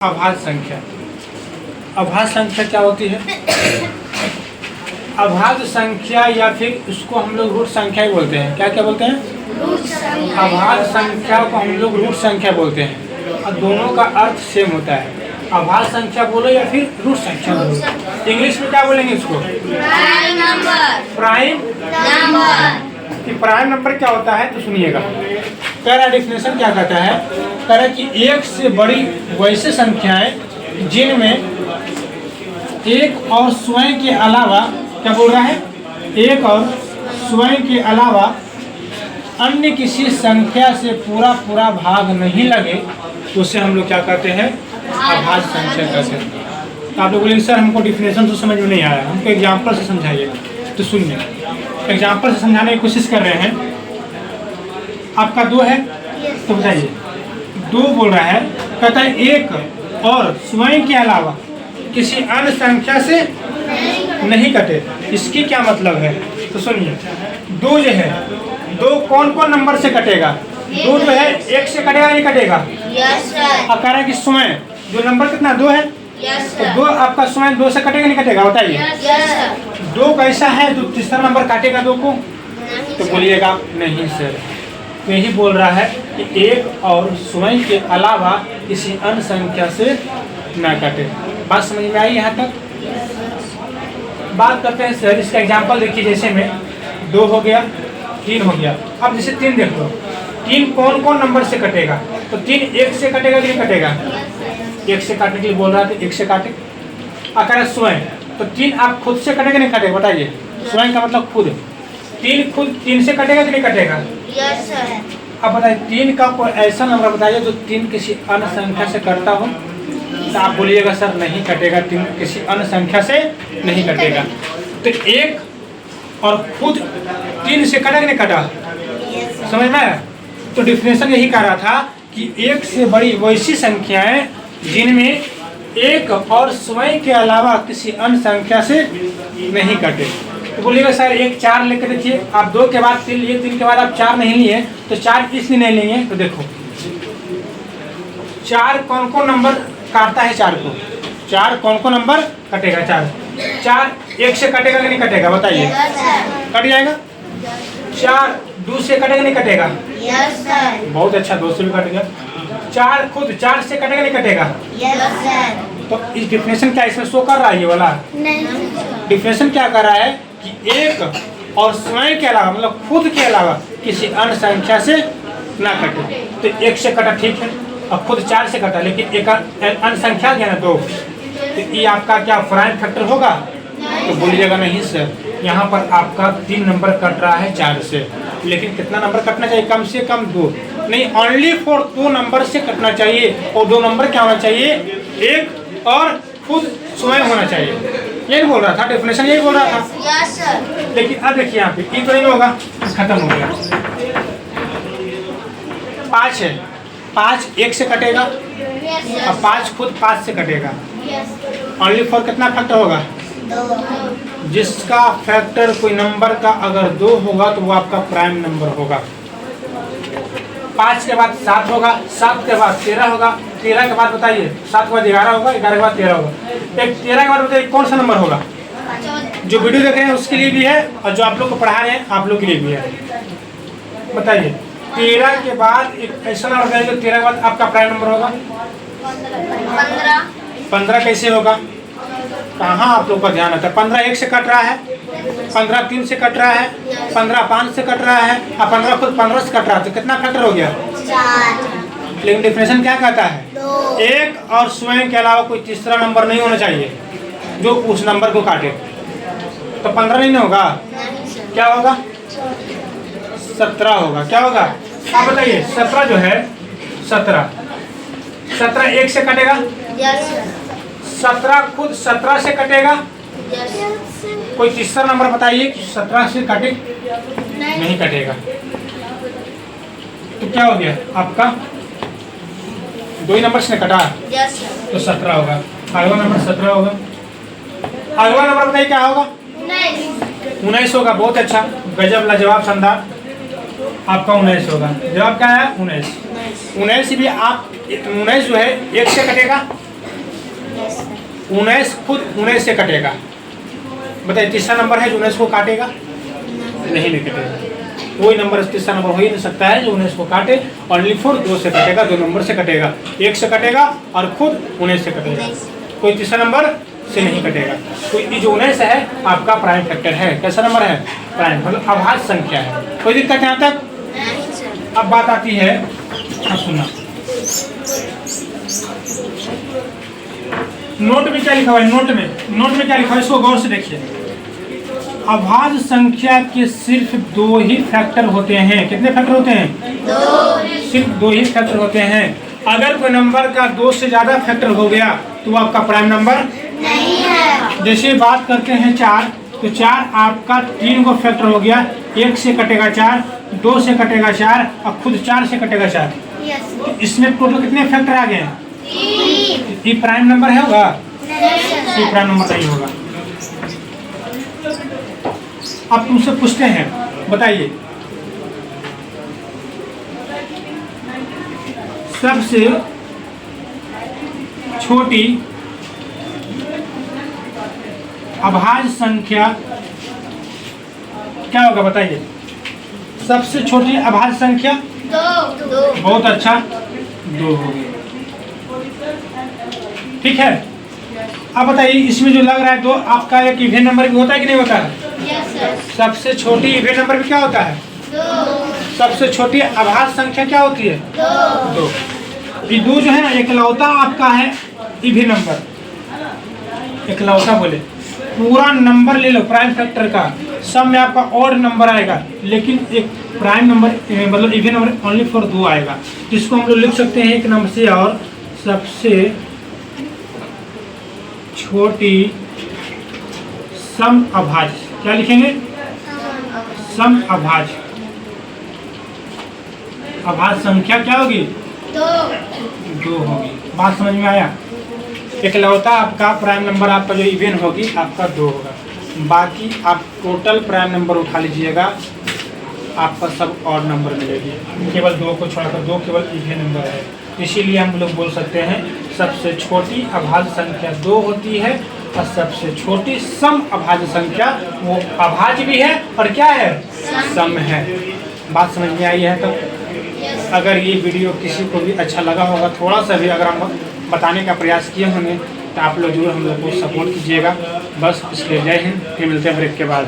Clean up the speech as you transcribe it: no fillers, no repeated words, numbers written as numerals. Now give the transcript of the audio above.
अभाज्य संख्या। अभाज्य संख्या क्या होती है? अभाज्य संख्या या फिर उसको हम लोग रूट संख्या ही बोलते हैं। क्या क्या बोलते हैं? अभाज्य संख्या को हम लोग रूट संख्या बोलते हैं और दोनों का अर्थ सेम होता है। अभाज्य संख्या बोलो या फिर रूट संख्या बोलो। इंग्लिश में क्या बोलेंगे इसको? Prime number. प्राइम नंबर क्या होता है तो सुनिएगा। पहला डेफिनेशन क्या कहता है? कह रहा है कि एक से बड़ी वैसे संख्याएं जिनमें एक और स्वयं के अलावा, क्या बोल रहा है, एक और स्वयं के अलावा अन्य किसी संख्या से पूरा पूरा भाग नहीं लगे तो उसे हम लोग क्या कहते हैं? अभाज्य संख्या कहते हैं। तो आप लोग बोलेंगे सर हमको डिफिनेशन तो समझ में नहीं आया, हमको एग्जाम्पल से समझाइएगा। तो सुनिए, एग्जाम्पल से समझाने की कोशिश कर रहे हैं। आपका 2 है तो बताइए, 2 बोल रहा है, कहता है एक और स्वयं के अलावा किसी अन्य संख्या से नहीं कटे। इसकी क्या मतलब है? तो सुनिए, 2 जो है, 2 कौन कौन नंबर से कटेगा? 2 जो है 1 से कटेगा नहीं कटेगा? Yes sir. अब कह रहा है कि स्वयं जो नंबर कितना 2 है, यस तो 2 आपका स्वयं 2 से कटेगा नहीं कटेगा? बताइए। Yes sir. 2 कैसा है जो तीसरा नंबर काटेगा 2 को? तो बोलिएगा नहीं सर। तो यही बोल रहा है कि एक और स्वयं के अलावा किसी अन्य संख्या से न काटे। बात समझ में आई यहाँ तक? बात करते हैं सर, इसका एग्जांपल देखिए। जैसे में 2 हो गया, 3 हो गया। अब जैसे 3 देख लो, 3 कौन कौन नंबर से कटेगा? तो 3 1 से कटेगा कि नहीं कटेगा? 1 से काटने के लिए बोल रहा था, 1 से काटे। अगर स्वयं तो 3 आप खुद से कटेगा नहीं कटेगा? बताइए। स्वयं का मतलब खुद। 3 खुद 3 से कटेगा कि नहीं कटेगा? Yes sir. अब बताइए 3 का कोई ऐसा नंबर बताइए जो 3 किसी अन्य संख्या से कटता हो। तो आप बोलिएगा सर नहीं कटेगा, 3 किसी अन्य संख्या से नहीं कटेगा। तो 1 और खुद 3 से कटा कि नहीं कटा? समझ में आया? तो डिफिनेशन यही कह रहा था कि एक से बड़ी वैसी संख्याएं जिनमें एक और स्वयं के अलावा किसी अन्य संख्या से नहीं कटे। तो बोलिएगा सर 1 4 लेकर देखिए। आप 2 के बाद 3 लिए, 3 के बाद आप 4 नहीं लिए तो 4 इसलिए नहीं लेंगे। तो देखो 4 कौन कौन नंबर काटता है? 4 को 4 कौन कौन नंबर कटेगा? 4 1 से कटेगा कि नहीं कटेगा? बताइए। कट जाएगा। 4 2 से कटेगा नहीं कटेगा? Yes sir. बहुत अच्छा, 2 से भी कट गया। 4 खुद 4 से कटेगा नहीं कटेगा? Yes sir. तो इस डिफिनेशन क्या इसमें शो कर रहा है? ये वाला नहीं। डिफिनेशन क्या कर रहा है कि एक और स्वयं के अलावा, मतलब खुद के अलावा किसी अन्य संख्या से ना कटे। तो 1 से कटा ठीक है, और खुद 4 से कटा, लेकिन एक अन्य संख्या है ना 2, तो ये आपका क्या प्राइम फैक्टर होगा? तो बोलिएगा नहीं सर, यहाँ पर आपका 3 नंबर कट रहा है 4 से। लेकिन कितना नंबर कटना चाहिए? कम से कम 2 नहीं, ओनली फॉर 2 नंबर से कटना चाहिए। और 2 नंबर क्या होना चाहिए? 1 और खुद स्वयं होना चाहिए। यही बोल रहा था, डेफिनेशन यही बोल रहा था। Yes sir. लेकिन अब देखिए यहाँ पे ये तो नहीं होगा, खत्म हो गया। 5 है, 5 1 से कटेगा और 5 खुद 5 से कटेगा। ओनली फॉर कितना फैक्टर होगा? 2। जिसका फैक्टर कोई नंबर का अगर 2 होगा तो वो आपका प्राइम नंबर होगा। 5 के बाद 7 होगा, 7 के बाद 13 होगा, 13 के बाद बताइए 7 के बाद 11 होगा, 11 के बाद 13 होगा। एक 13 के बाद बताइए कौन सा नंबर होगा? जो वीडियो देख रहे हैं उसके लिए भी है और जो आप लोग को पढ़ा रहे हैं आप लोग के लिए भी है। बताइए 13 के बाद एक ऐसा नंबर बताइए 13 के बाद आपका प्राइम नंबर होगा? 15 कैसे होगा? कहाँ आप लोग का ध्यान आता है? 15 1 से कट रहा है, 15 3 से कट रहा है, 15 5 से कट रहा है और 15 खुद 15 से कट रहा है। तो कितना फैक्टर हो गया? 4। लेकिन डिफिनेशन क्या कहता है? 2। एक और स्वयं के अलावा कोई तीसरा नंबर नहीं होना चाहिए जो उस नंबर को काटे। तो 15 नहीं होगा, क्या होगा? 17 होगा। क्या होगा? आप बताइए। 17 जो है, 17 1 से कटेगा? 17 खुद 17 से कटेगा? कोई तीसरा नंबर बताइए कि 17 से कटे? नहीं कटेगा। तो क्या हो गया आपका? 2 ही नंबर से कटा तो 17 होगा। अगला नंबर 17 होगा। अगला नंबर बताइए क्या होगा? 19 होगा। बहुत अच्छा, गजब, लाजवाब, शानदार। आपका 19 होगा। जवाब क्या है? 19। 19 भी आप 19 जो है 1 से कटेगा? 19 खुद 19 से कटेगा। बताइए तीसरा नंबर है जो 19 को काटेगा? नहीं कटेगा। कोई नंबर तीसरा नंबर हो ही नहीं सकता है जो 19 को काटे। ओनली फॉर 2 से कटेगा, 2 नंबर से कटेगा, 1 से कटेगा और खुद 19 से कटेगा। कोई तीसरा नंबर से नहीं कटेगा। तो ये जो 19 है आपका प्राइम फैक्टर है। कैसा नंबर है? प्राइम, मतलब अभाज्य संख्या है। कोई दिक्कत यहाँ तक? अब बात आती है, सुनना, नोट में क्या लिखा हुआ है? नोट में क्या लिखा हुआ है इसको गौर से देखिए। अभाज्य संख्या के सिर्फ 2 ही फैक्टर होते हैं। कितने फैक्टर होते हैं? 2। सिर्फ 2 ही फैक्टर होते हैं। अगर कोई नंबर का 2 से ज्यादा फैक्टर हो गया तो आपका प्राइम नंबर नहीं है। जैसे बात करते हैं 4, तो 4 आपका 3 को फैक्टर हो गया, 1 से कटेगा 4, 2 से कटेगा 4 और खुद 4 से कटेगा 4। तो इसमें टोटल कितने फैक्टर आ गए? 3। ये प्राइम नंबर है होगा? ये प्राइम नंबर नहीं होगा। अब तुमसे पूछते हैं, बताइए सबसे छोटी अभाज्य संख्या क्या होगा? बताइए सबसे छोटी अभाज्य संख्या 2। बहुत अच्छा, 2 होगी। ठीक है। अब बताइए इसमें जो लग रहा है 2 आपका एक इवेन नंबर भी होता है कि नहीं होता है? सबसे छोटी इवेन नंबर भी क्या होता है? 2। सबसे छोटी अभाज्य संख्या क्या होती है? 2। ये 2 जो है ना इकलौता आपका है इवेन नंबर। इकलौता बोले पूरा नंबर ले लो प्राइम फैक्टर का, सब में आपका ऑड नंबर आएगा, लेकिन एक प्राइम नंबर मतलब इवेन नंबर ओनली फॉर 2 आएगा, जिसको हम लोग लिख सकते हैं एक नंबर से। और सबसे छोटी सम अभाज्य क्या लिखेंगे? सम अभाज्य। अभाज्य संख्या क्या होगी? 2 होगी। बात समझ में आया? इकलौता आपका प्राइम नंबर आपका जो इवेन होगी आपका 2 होगा। बाकी आप टोटल प्राइम नंबर उठा लीजिएगा, आपका सब ऑड नंबर मिलेगी। केवल 2 को छोड़कर 2 केवल इवेन नंबर है। इसीलिए हम लोग बोल सकते हैं सबसे छोटी अभाज्य संख्या 2 होती है और सबसे छोटी सम अभाज्य संख्या वो अभाज्य भी है और क्या है? सम है। बात समझ में आई है? तो अगर ये वीडियो किसी को भी अच्छा लगा होगा, थोड़ा सा भी अगर हम बताने का प्रयास किए होंगे तो आप लोग जरूर हम लोग को सपोर्ट कीजिएगा। बस इसलिए जय हिंद। फिर मिलते हैं ब्रेक के बाद।